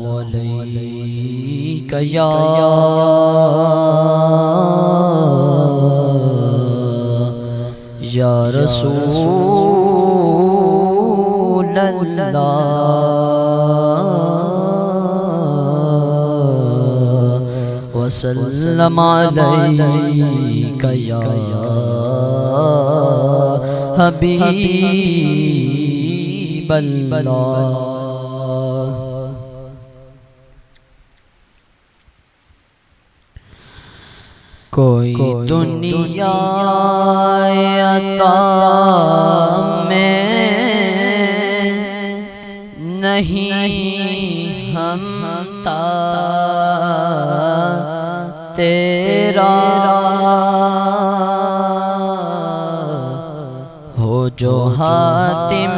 علیک یا رسول اللہ وسلم علیک یا حبیب اللہ۔ کوئی دنیا عطا میں نہیں ہمتا تیرا ہو جو حاتم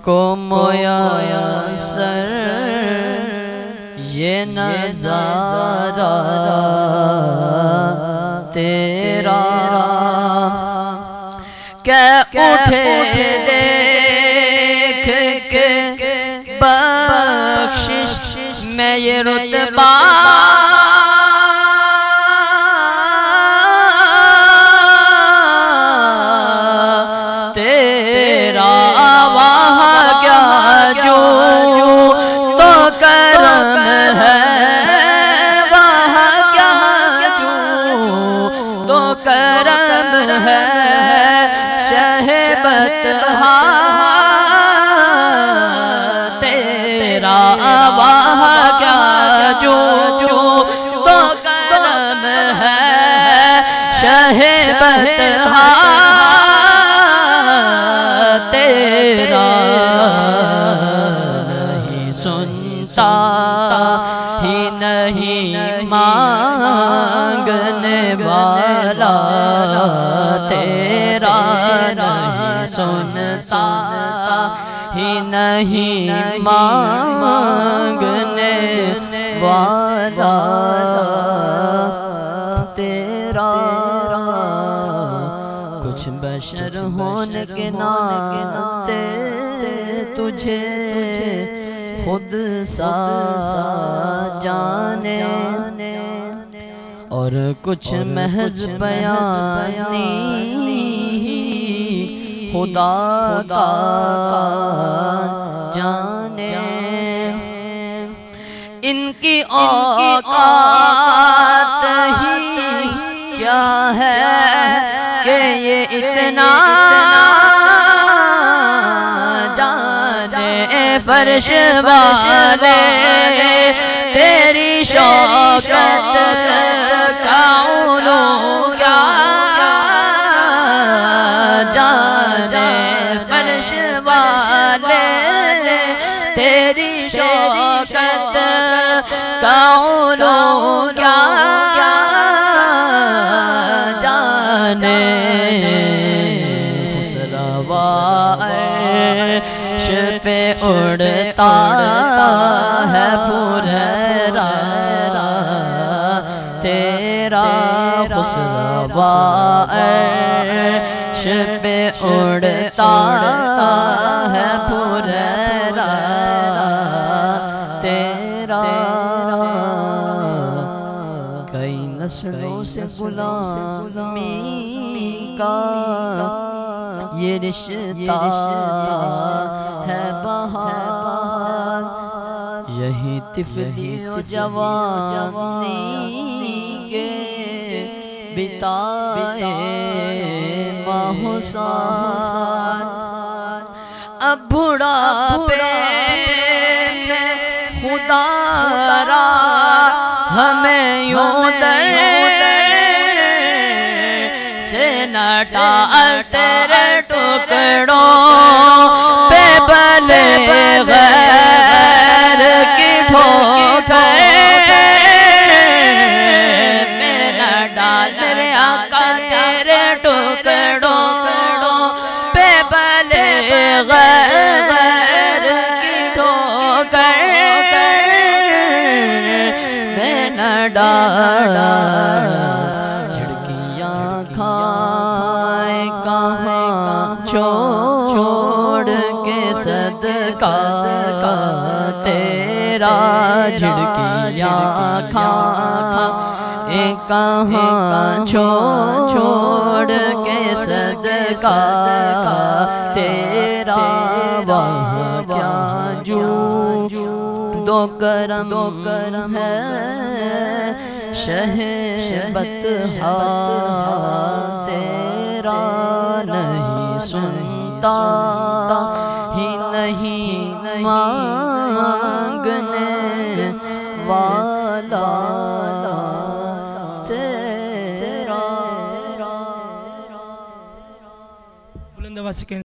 کو میسر یہ نظارہ تیرا کہ اٹھے دیکھ کے بخشش میں یہ رتبہ تیرا وہاں کیا جو تو کرم ہے وہاں کیا جو تو کرم ہے شہبت تیرا وہاں کیا جو تو کرم ہے شہبت تیرا نہیں سنتا ہی نہیں مانگنے والا تیرا نہیں سنتا ہی نہیں مانگنے والا تیرا کچھ بشر ہونے کے ناتے تجھے خود سا جانے اور کچھ محض بیانی خدا کا جانے ان کی اوقات ہی کیا ہے کہ یہ اتنا جانے فرش والے تیری شوکت کا علو کیا جانے فرش والے تیری شوکت کا علو کیا جانے خسروا عرش پہ اڑتا ہے پھریرا تیرا خسروا عرش پہ اڑتا ہے پھریرا تیرا کئی نسلوں سے غلامی کا یہ رشتہ ہے بہار یہی طفلی و جوانی کے بتائے ماہ و سال اب بڑھاپے میں خدا را ہمیں یوں در سے نہ ڈال تیرے ٹکڑوں پہ بلے غیر کی ٹھوکر میں نہ ڈال میرے آقا تیرے ٹکڑوں پہ بلے غیر کی ٹھوکر میں نہ ڈال کھائے کہاں چھوڑ کے صدقہ تیرا جھڑکیاں کھا کہاں چھوڑ کے صدقہ تیرا وہاں کیا جو دو کرم ہے شہ بطحا تیرا نہیں سنتا ہی نہیں مانگنے والا تیرا بلند آواز سے کہیں